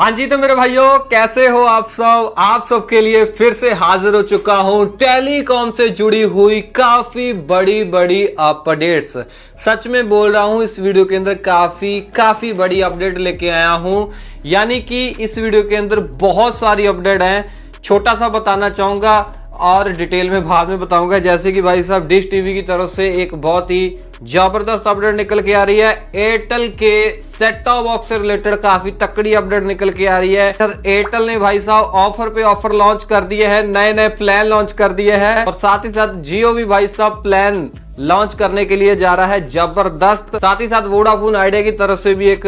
हाँ जी, तो मेरे भाइयों कैसे हो आप सब के लिए फिर से हाजिर हो चुका हूं टेलीकॉम से जुड़ी हुई काफी बड़ी अपडेट्स। सच में बोल रहा हूं, इस वीडियो के अंदर काफी बड़ी अपडेट लेके आया हूं। यानी कि इस वीडियो के अंदर बहुत सारी अपडेट हैं। छोटा सा बताना चाहूंगा और डिटेल में बाद में बताऊंगा। जैसे कि भाई साहब डिश टीवी की तरफ से एक बहुत ही जबरदस्त अपडेट निकल के आ रही है। एयरटेल के सेट टॉप बॉक्स से रिलेटेड काफी तकड़ी अपडेट निकल के आ रही है। एयरटेल ने भाई साहब ऑफर पे ऑफर लॉन्च कर दिए हैं, नए प्लान लॉन्च कर दिए हैं और साथ ही साथ जियो भी भाई साहब प्लान लॉन्च करने के लिए जा रहा है जबरदस्त। साथ ही साथ वोडाफोन आइडिया की तरफ से भी एक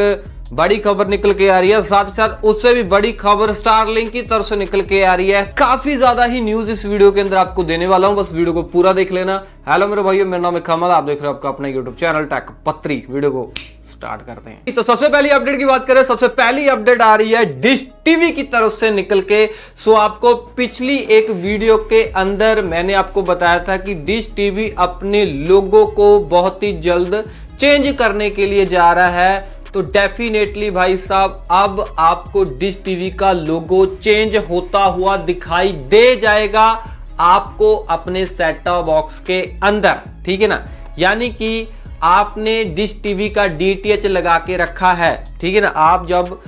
बड़ी खबर निकल के आ रही है। साथ ही साथ उससे भी बड़ी खबर स्टारलिंक की तरफ से निकल के आ रही है। काफी ज्यादा ही न्यूज इस वीडियो के अंदर आपको देने वाला हूं, बस वीडियो को पूरा देख लेना। हेलो मेरे भाइयों, मेरा नाम है कमल, आप देख रहे हो आपका अपना यूट्यूब चैनल टेक पत्री। वीडियो को स्टार्ट करते हैं। तो सबसे पहली अपडेट की बात करें, सबसे पहली अपडेट आ रही है डिश टीवी की तरफ से निकल के। सो आपको पिछली एक वीडियो के अंदर मैंने आपको बताया था कि डिश टीवी अपने लोगो को बहुत ही जल्द चेंज करने के लिए जा रहा है। तो डेफिनेटली भाई साहब अब आपको डिश टीवी का लोगो चेंज होता हुआ दिखाई दे जाएगा आपको अपने सेट टॉप बॉक्स के अंदर, ठीक है ना। यानी कि आपने डिश टीवी का डीटीएच लगा के रखा है, ठीक है ना। आप जब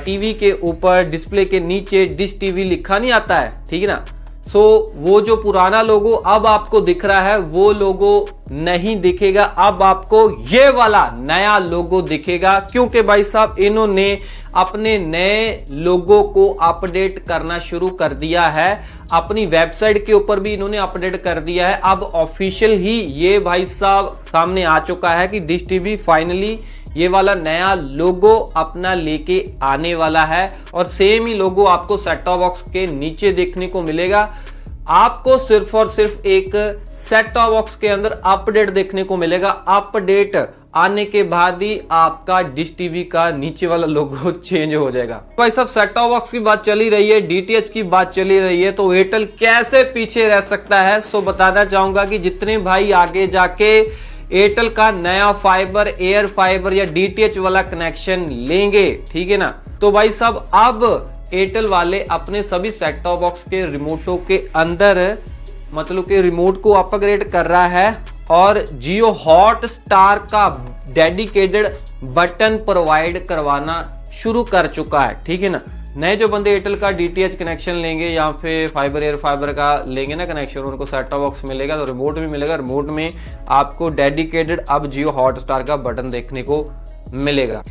टीवी के ऊपर डिस्प्ले के नीचे डिश टीवी लिखा नहीं आता है, ठीक है ना। सो वो जो पुराना लोगो अब आपको दिख रहा है वो लोगो नहीं दिखेगा, अब आपको ये वाला नया लोगो दिखेगा। क्योंकि भाई साहब इन्होंने अपने नए लोगो को अपडेट करना शुरू कर दिया है। अपनी वेबसाइट के ऊपर भी इन्होंने अपडेट कर दिया है। अब ऑफिशियल ही ये भाई साहब सामने आ चुका है कि डिश टीवी फाइनली ये वाला नया लोगो अपना लेके आने वाला है और सेम ही लोगो आपको सेट टॉप बॉक्स के नीचे देखने को मिलेगा। आपको सिर्फ और सिर्फ एक सेट टॉप बॉक्स के अंदर अपडेट देखने को मिलेगा। अपडेट आने के बाद ही आपका डिश टीवी का नीचे वाला लोगो चेंज हो जाएगा। भाई सब सेट टॉप बॉक्स की बात चली रही है, डीटीएच की बात चली रही है, तो एयरटेल कैसे पीछे रह सकता है। सो बताना चाहूंगा कि जितने भाई आगे जाके एयरटेल का नया फाइबर, एयर फाइबर या डीटीएच वाला कनेक्शन लेंगे, ठीक है ना, तो भाई साहब अब एयरटेल वाले अपने सभी सेट टॉप बॉक्स के रिमोटों के अंदर मतलब कि रिमोट को अपग्रेड कर रहा है और जियो हॉट स्टार का डेडिकेटेड बटन प्रोवाइड करवाना शुरू कर चुका है, ठीक है ना। नए जो बंदे एयरटेल का डीटीएच कनेक्शन लेंगे या फिर फाइबर एयर फाइबर का लेंगे ना कनेक्शन, उनको सेट टॉप बॉक्स मिलेगा तो रिमोट भी मिलेगा। रिमोट में आपको डेडिकेटेड अब जियो हॉटस्टार का बटन देखने को मिलेगा।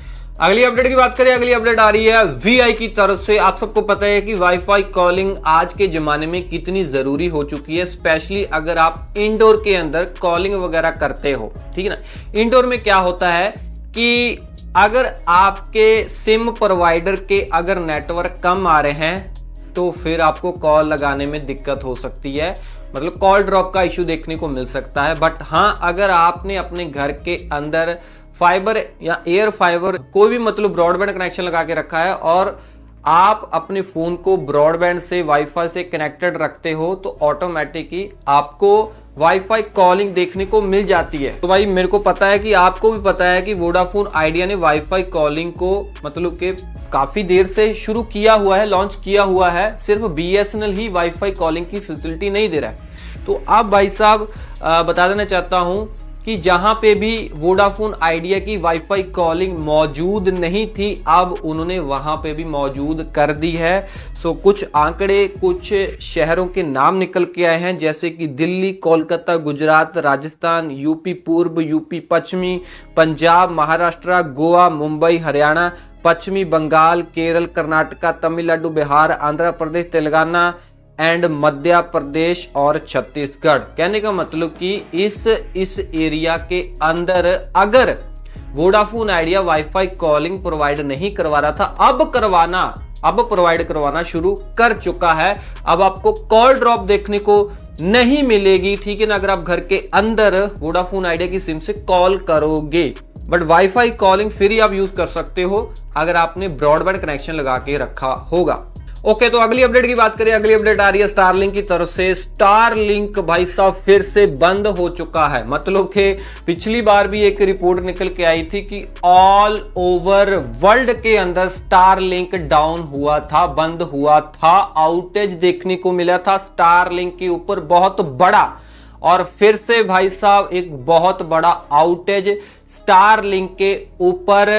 अगली अपडेट की बात करें, अगली अपडेट आ रही है वीआई की तरफ से। आप सबको पता है कि वाईफाई कॉलिंग आज के जमाने में कितनी जरूरी हो चुकी है, स्पेशली अगर आप इंडोर के अंदर कॉलिंग वगैरह करते हो, ठीक है ना। इंडोर में क्या होता है कि अगर आपके सिम प्रोवाइडर के अगर नेटवर्क कम आ रहे हैं तो फिर आपको कॉल लगाने में दिक्कत हो सकती है, मतलब कॉल ड्रॉप का इशू देखने को मिल सकता है। बट हाँ, अगर आपने अपने घर के अंदर फाइबर या एयर फाइबर कोई भी मतलब ब्रॉडबैंड कनेक्शन लगा के रखा है और आप अपने फोन को ब्रॉडबैंड से वाईफाई से कनेक्टेड रखते हो तो ऑटोमेटिकली आपको वाईफाई कॉलिंग देखने को मिल जाती है। तो भाई मेरे को पता है कि आपको भी पता है कि वोडाफोन आइडिया ने वाईफाई कॉलिंग को मतलब कि काफी देर से शुरू किया हुआ है, लॉन्च किया हुआ है। सिर्फ बीएसएनएल ही वाईफाई कॉलिंग की फैसिलिटी नहीं दे रहा है। तो अब भाई साहब बता देना चाहता हूं कि जहां पे भी वोडाफोन आइडिया की वाईफाई कॉलिंग मौजूद नहीं थी, अब उन्होंने वहां पे भी मौजूद कर दी है। सो कुछ आंकड़े, कुछ शहरों के नाम निकल के आए हैं, जैसे कि दिल्ली, कोलकाता, गुजरात, राजस्थान, यूपी पूर्व, यूपी पश्चिमी, पंजाब, महाराष्ट्र, गोवा, मुंबई, हरियाणा, पश्चिमी बंगाल, केरल, कर्नाटका, तमिलनाडु, बिहार, आंध्र प्रदेश, तेलंगाना एंड मध्य प्रदेश और छत्तीसगढ़। कहने का मतलब कि इस एरिया के अंदर अगर Vodafone idea wifi calling provide नहीं करवा रहा था, अब प्रोवाइड करवाना शुरू कर चुका है। अब आपको कॉल ड्रॉप देखने को नहीं मिलेगी, ठीक है ना, अगर आप घर के अंदर वोडाफोन आइडिया की सिम से कॉल करोगे। बट वाईफाई कॉलिंग फिर ही आप यूज कर सकते हो अगर आपने ब्रॉडबैंड कनेक्शन लगा के रखा होगा। ओके, तो अगली अपडेट की बात करें। अगली अपडेट आ रही है स्टारलिंक की तरफ से। स्टारलिंक भाई साहब फिर से बंद हो चुका है। मतलब कि पिछली बार भी एक रिपोर्ट निकल के आई थी कि ऑल ओवर वर्ल्ड के अंदर स्टारलिंक डाउन हुआ था, बंद हुआ था, आउटेज देखने को मिला था स्टारलिंक के ऊपर बहुत बड़ा। और फिर से भाई साहब एक बहुत बड़ा आउटेज स्टारलिंक के ऊपर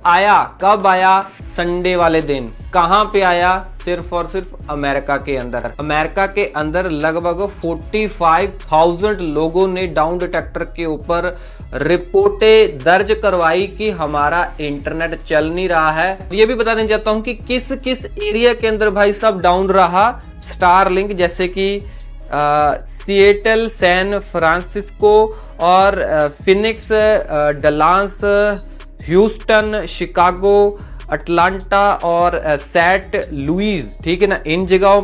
आया। कब आया? संडे वाले दिन। कहां पे आया? सिर्फ और सिर्फ अमेरिका के अंदर। अमेरिका के अंदर लगभग 45,000 लोगों ने डाउन डिटेक्टर के ऊपर रिपोर्टें दर्ज करवाई कि हमारा इंटरनेट चल नहीं रहा है। ये भी बता देना चाहता हूं कि किस किस एरिया के अंदर भाई साहब डाउन रहा स्टारलिंक, जैसे कि सिएटल, सैन फ्रांसिस्को और Phoenix, Dallas, Houston, Chicago, Atlanta और सेंट लुइस, ठीक है ना। इन जगहों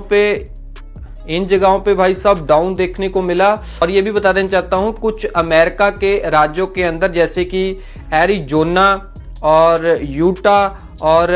पे भाई साहब डाउन देखने को मिला। और ये भी बता देना चाहता हूँ कुछ अमेरिका के राज्यों के अंदर जैसे कि एरिजोना और यूटा और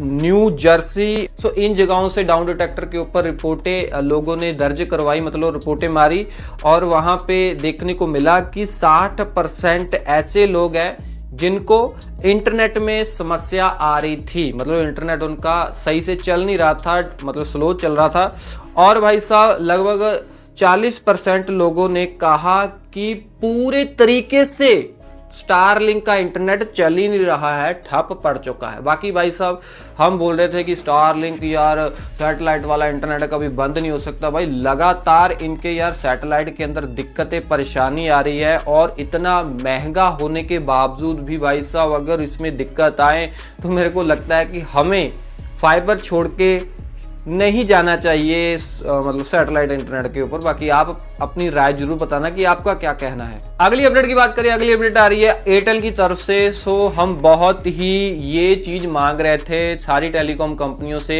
न्यू जर्सी, सो इन जगहों से डाउन डिटेक्टर के ऊपर रिपोर्टें लोगों ने दर्ज करवाई, मतलब रिपोर्टें मारी। और वहाँ पे देखने को मिला कि 60% ऐसे लोग हैं जिनको इंटरनेट में समस्या आ रही थी, मतलब इंटरनेट उनका सही से चल नहीं रहा था, मतलब स्लो चल रहा था। और भाई साहब लगभग 40% लोगों ने कहा कि पूरे तरीके से स्टारलिंक का इंटरनेट चल ही नहीं रहा है, ठप पड़ चुका है। बाकी भाई साहब हम बोल रहे थे कि स्टारलिंक यार सैटेलाइट वाला इंटरनेट कभी बंद नहीं हो सकता। भाई लगातार इनके यार सैटेलाइट के अंदर दिक्कतें, परेशानी आ रही है। और इतना महंगा होने के बावजूद भी भाई साहब अगर इसमें दिक्कत आए तो मेरे को लगता है कि हमें फाइबर छोड़ के नहीं जाना चाहिए मतलब सैटेलाइट इंटरनेट के ऊपर। बाकी आप अपनी राय जरूर बताना कि आपका क्या कहना है। अगली अपडेट की बात करें। अगली अपडेट आ रही है एयरटेल की तरफ से। सो हम बहुत ही ये चीज मांग रहे थे सारी टेलीकॉम कंपनियों से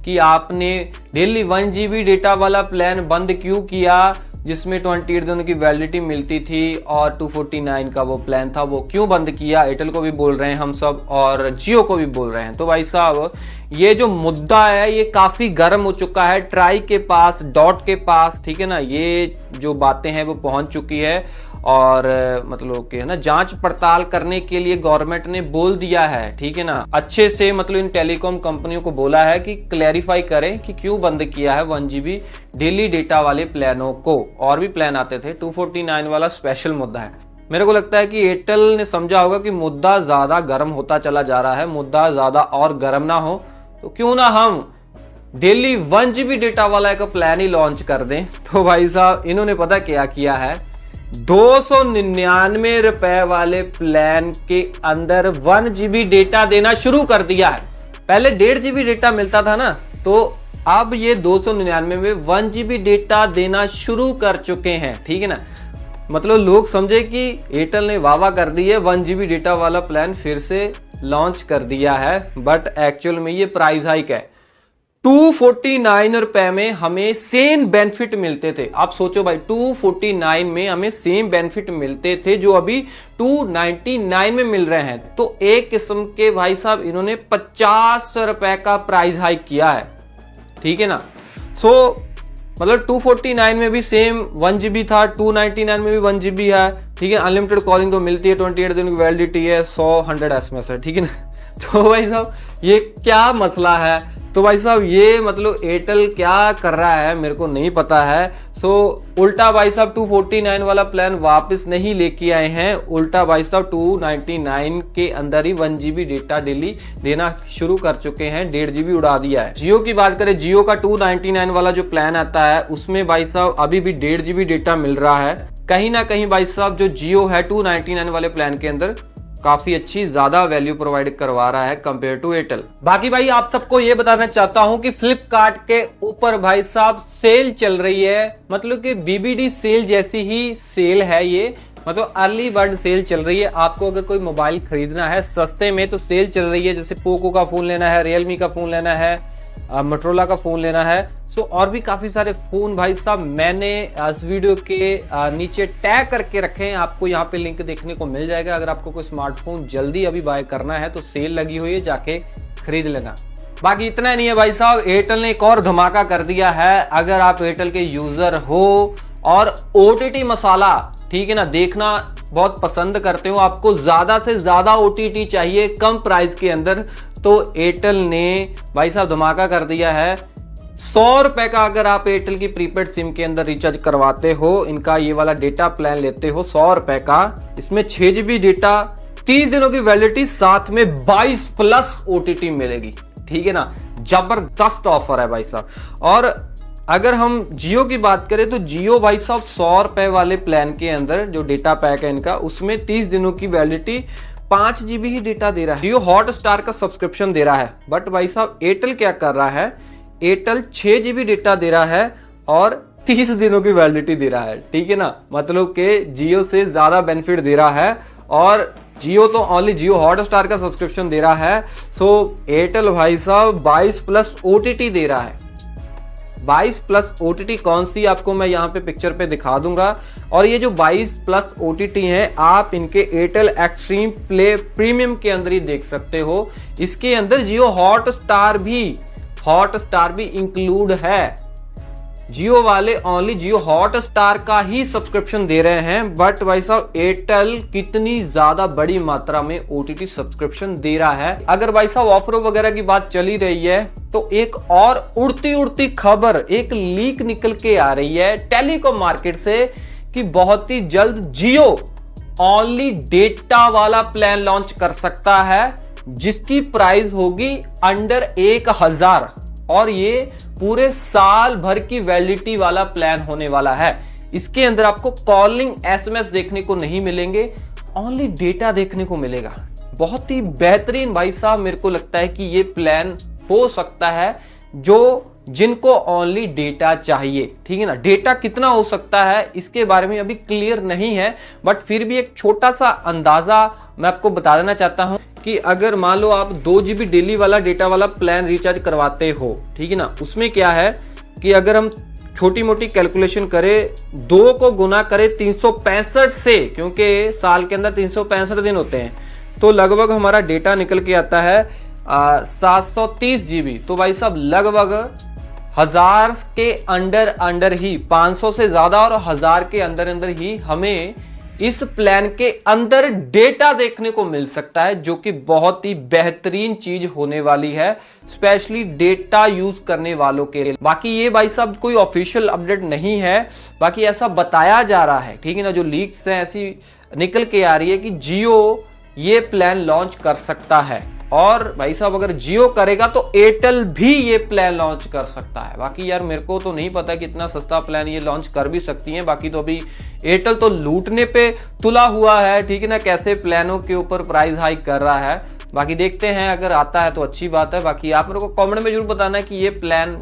कि आपने डेली 1 GB डेटा वाला प्लान बंद क्यों किया, जिसमें 28 दिनों की वैलिडिटी मिलती थी, और 249 का वो प्लान था, वो क्यों बंद किया। एयरटेल को भी बोल रहे हैं हम सब और जियो को भी बोल रहे हैं। तो भाई साहब ये जो मुद्दा है ये काफ़ी गर्म हो चुका है ट्राई के पास, डॉट के पास, ठीक है ना। ये जो बातें हैं वो पहुंच चुकी है और मतलब कि है ना जांच पड़ताल करने के लिए गवर्नमेंट ने बोल दिया है, ठीक है ना। अच्छे से मतलब इन टेलीकॉम कंपनियों को बोला है कि क्लैरिफाई करें कि क्यों बंद किया है 1 GB डेली डेटा वाले प्लानों को। और भी प्लान आते थे, 249 वाला स्पेशल मुद्दा है। मेरे को लगता है कि एयरटेल ने समझा होगा कि मुद्दा ज़्यादा गर्म होता चला जा रहा है, मुद्दा ज़्यादा और गर्म ना हो तो क्यों ना हम डेली 1 GB डेटा वाला एक प्लान ही लॉन्च कर दें। तो भाई साहब इन्होंने पता क्या किया है, 299 रुपए वाले प्लान के अंदर 1 GB डेटा देना शुरू कर दिया है। पहले 1.5 GB डेटा मिलता था ना, तो अब ये 299 में 1 GB डेटा देना शुरू कर चुके हैं, ठीक है ना। मतलब लोग समझे कि एयरटेल ने वाह कर दी है, 1 GB डेटा वाला प्लान फिर से लॉन्च कर दिया है। बट एक्चुअल में ये प्राइस हाइक है। 249 रुपए में हमें सेम बेनिफिट मिलते थे। आप सोचो भाई, 249 में हमें सेम बेनिफिट मिलते थे जो अभी 299 में मिल रहे हैं। तो एक किस्म के भाई साहब इन्होंने 50 रुपए का प्राइस हाइक किया है, ठीक है ना। सो मतलब 249 में भी सेम 1 GB था, 299 में भी 1 GB है, ठीक है। अनलिमिटेड कॉलिंग तो मिलती है, 28 दिन की वैलिडिटी है, 100 SMS है, ठीक है ना। तो भाई साहब ये क्या मसला है। तो भाई साहब ये मतलब एयरटेल क्या कर रहा है मेरे को नहीं पता है। सो उल्टा भाई साहब 249 वाला प्लान वापस नहीं लेके आए हैं, उल्टा भाई साहब 299 के अंदर ही 1 GB डेटा डेली देना शुरू कर चुके हैं, 1.5 GB उड़ा दिया है। जियो की बात करें, जियो का 299 वाला जो प्लान आता है उसमें भाई साहब अभी भी 1.5 GB डेटा मिल रहा है। कहीं ना कहीं भाई साहब जो जियो है 299 वाले प्लान के अंदर काफी अच्छी ज्यादा वैल्यू प्रोवाइड करवा रहा है कंपेयर टू एयरटेल। बाकी भाई आप सबको ये बताना चाहता हूं कि फ्लिपकार्ट के ऊपर भाई साहब सेल चल रही है, मतलब कि BBD सेल जैसी ही सेल है ये, मतलब अर्ली बर्ड सेल चल रही है। आपको अगर कोई मोबाइल खरीदना है सस्ते में तो सेल चल रही है, जैसे पोको का फोन लेना है, रियलमी का फोन लेना है, मोटरोला का फोन लेना है, सो और भी काफ़ी सारे फ़ोन भाई साहब मैंने इस वीडियो के नीचे टैग करके रखे हैं, आपको यहाँ पे लिंक देखने को मिल जाएगा। अगर आपको कोई स्मार्टफोन जल्दी अभी बाय करना है तो सेल लगी हुई है, जाके खरीद लेना। बाकी इतना नहीं है भाई साहब, एयरटेल ने एक और धमाका कर दिया है। अगर आप एयरटेल के यूजर हो और OTT मसाला, ठीक है ना, देखना बहुत पसंद करते हो, आपको ज्यादा से ज्यादा OTT चाहिए कम प्राइस के अंदर, तो एयरटेल ने भाई साहब धमाका कर दिया है। 100 रुपए का अगर आप एयरटेल की प्रीपेड सिम के अंदर रिचार्ज करवाते हो, इनका ये वाला डेटा प्लान लेते हो 100 रुपए का, इसमें 6 GB डेटा, 30 दिनों की वैलिडिटी, साथ में 22+ OTT मिलेगी, ठीक है ना। जबरदस्त ऑफर है भाई साहब। और अगर हम जियो की बात करें तो जियो भाई साहब 100 रुपए वाले प्लान के अंदर जो डेटा पैक है इनका, उसमें 30 दिनों की वैलिडिटी, 5 GB ही डेटा दे रहा है। जियो हॉटस्टार का सब्सक्रिप्शन दे रहा है, बट भाई साहब एयरटेल क्या कर रहा है, एयरटेल 6 GB डेटा दे रहा है और 30 दिनों की वैलिडिटी दे रहा है, ठीक है ना। मतलब कि जियो से ज्यादा बेनिफिट दे रहा है, और जियो तो ओनली जियो हॉटस्टार का सब्सक्रिप्शन दे रहा है। सो एयरटेल भाई साहब 22+ OTT दे रहा है। 22+ OTT कौन सी, आपको मैं यहाँ पे पिक्चर पे दिखा दूंगा। और ये जो 22+ OTT हैं, आप इनके एयरटेल एक्सट्रीम प्ले प्रीमियम के अंदर ही देख सकते हो। इसके अंदर जियो हॉटस्टार भी इंक्लूड है। जियो वाले ओनली जियो हॉटस्टार का ही सब्सक्रिप्शन दे रहे हैं, बट भाई साहब एयरटेल कितनी ज्यादा बड़ी मात्रा में OTT सब्सक्रिप्शन दे रहा है। अगर भाई साहब ऑफरों वगैरह की बात चली रही है, तो एक और उड़ती खबर, एक लीक निकल के आ रही है टेलीकॉम मार्केट से कि बहुत ही जल्द जियो ओनली डेटा वाला प्लान लॉन्च कर सकता है, जिसकी प्राइस होगी अंडर 1000, और ये पूरे साल भर की वैलिडिटी वाला प्लान होने वाला है। इसके अंदर आपको कॉलिंग SMS देखने को नहीं मिलेंगे, ओनली डेटा देखने को मिलेगा। बहुत ही बेहतरीन भाई साहब, मेरे को लगता है कि ये प्लान हो सकता है जो जिनको ओनली डेटा चाहिए, ठीक है ना। डेटा कितना हो सकता है इसके बारे में अभी क्लियर नहीं है, बट फिर भी एक छोटा सा अंदाजा मैं आपको बता देना चाहता हूं कि अगर मान लो आप 2 GB डेली वाला डेटा वाला प्लान रिचार्ज करवाते हो, ठीक है ना, उसमें क्या है कि अगर हम छोटी मोटी कैलकुलेशन करें, 2 को गुना करें 365 से, क्योंकि साल के अंदर 365 दिन होते हैं, तो लगभग हमारा डेटा निकल के आता है 730 GB। तो भाई साहब लगभग 1000 के अंडर ही, 500 से ज्यादा और 1000 के अंदर ही हमें इस प्लान के अंदर डेटा देखने को मिल सकता है, जो कि बहुत ही बेहतरीन चीज होने वाली है, स्पेशली डेटा यूज करने वालों के लिए। बाकी ये भाई साहब कोई ऑफिशियल अपडेट नहीं है, बाकी ऐसा बताया जा रहा है, ठीक है ना। जो लीक्स हैं ऐसी निकल के आ रही है कि जियो ये प्लान लॉन्च कर सकता है, और भाई साहब अगर जियो करेगा तो एयरटेल भी ये प्लान लॉन्च कर सकता है। बाकी यार मेरे को तो नहीं पता कि इतना सस्ता प्लान ये लॉन्च कर भी सकती है। बाकी तो अभी एयरटेल तो लूटने पे तुला हुआ है, ठीक है ना, कैसे प्लानों के ऊपर प्राइस हाइक कर रहा है। बाकी देखते हैं, अगर आता है तो अच्छी बात है। बाकी आप मेरे को कमेंट में जरूर बताना कि ये प्लान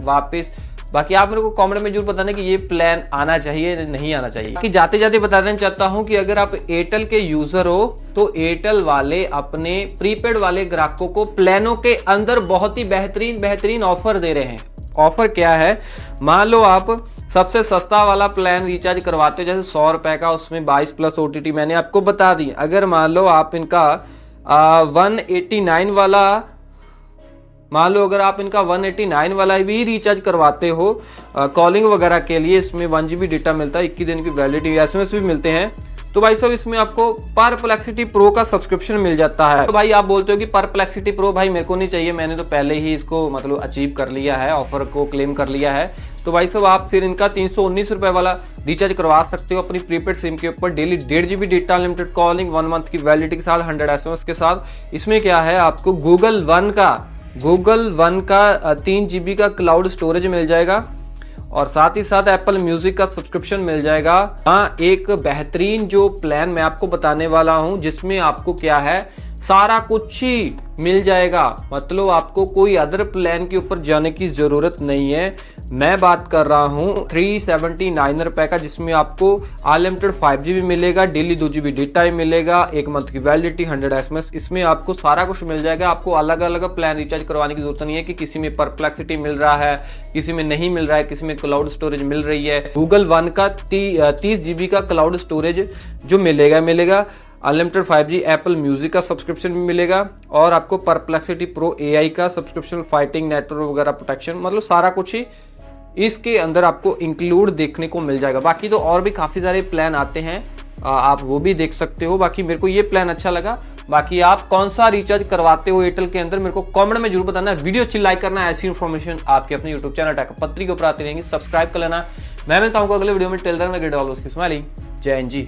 ये प्लान आना चाहिए नहीं आना चाहिए। कि जाते जाते बता देना चाहता हूं कि अगर आप एयरटेल के यूजर हो तो एयरटेल वाले अपने प्रीपेड वाले ग्राहकों को प्लानों के अंदर बहुत ही बेहतरीन ऑफर दे रहे हैं। ऑफर क्या है, मान लो आप सबसे सस्ता वाला प्लान रिचार्ज करवाते हो, जैसे 100 रुपए का, उसमें 22+ OTT मैंने आपको बता दी। अगर मान लो आप इनका 189 वाला, मान लो अगर आप इनका 189 वाला भी रिचार्ज करवाते हो कॉलिंग वगैरह के लिए, इसमें 1 GB डेटा मिलता है, 21 दिन की वैलिडिटी, SMS भी मिलते हैं, तो भाई साहब इसमें आपको परप्लेक्सिटी प्रो का सब्सक्रिप्शन मिल जाता है। तो भाई आप बोलते हो कि परप्लेक्सिटी प्रो भाई मेरे को नहीं चाहिए, मैंने तो पहले ही इसको मतलब अचीव कर लिया है, ऑफर को क्लेम कर लिया है, तो भाई साहब आप फिर इनका 319 रुपए वाला रिचार्ज करवा सकते हो अपनी प्रीपेड सिम के ऊपर, daily 1.5 GB data, unlimited calling, 1 month की वैलिडिटी के साथ, 100 SMS के साथ। इसमें क्या है, आपको गूगल वन का 3 GB का क्लाउड स्टोरेज मिल जाएगा, और साथ ही साथ एप्पल म्यूजिक का सब्सक्रिप्शन मिल जाएगा। हाँ, एक बेहतरीन जो प्लान मैं आपको बताने वाला हूं, जिसमें आपको क्या है, सारा कुछ ही मिल जाएगा, मतलब आपको कोई अदर प्लान के ऊपर जाने की जरूरत नहीं है। मैं बात कर रहा हूं 379 रुपए का, जिसमें आपको अनलिमिटेड 5 GB मिलेगा, डेली 2 GB डेटा ही मिलेगा, 1 मंथ की वैलिडिटी, 100 SMS, इसमें आपको सारा कुछ मिल जाएगा। आपको अलग अलग प्लान रिचार्ज करवाने की जरूरत नहीं है कि किसी में परप्लेक्सिटी मिल रहा है, किसी में नहीं मिल रहा है, किसी में क्लाउड स्टोरेज मिल रही है। गूगल वन का 30 GB का क्लाउड स्टोरेज जो मिलेगा अनलिमिटेड 5G एप्पल म्यूजिक का सब्सक्रिप्शन भी मिलेगा और आपको परप्लेक्सिटी प्रो AI का सब्सक्रिप्शन, फाइटिंग नेटवर्क वगैरह प्रोटेक्शन, मतलब सारा कुछ ही इसके अंदर आपको इंक्लूड देखने को मिल जाएगा। बाकी तो और भी काफ़ी सारे प्लान आते हैं, आप वो भी देख सकते हो। बाकी मेरे को ये प्लान अच्छा लगा। बाकी आप कौन सा रिचार्ज करवाते हो एयरटेल के अंदर, मेरे को कमेंट में जरूर बताना। वीडियो अच्छी लाइक करना, ऐसी इन्फॉर्मेशन आपके अपने यूट्यूब चैनल टैकपत्री के ऊपर आती रहेंगी, सब्सक्राइब कर लेना। मैं मिलता हूँ अगले वीडियो में। टिल देन, मैं गेट ऑल उसकी स्माइलिंग। जय हिंद जी।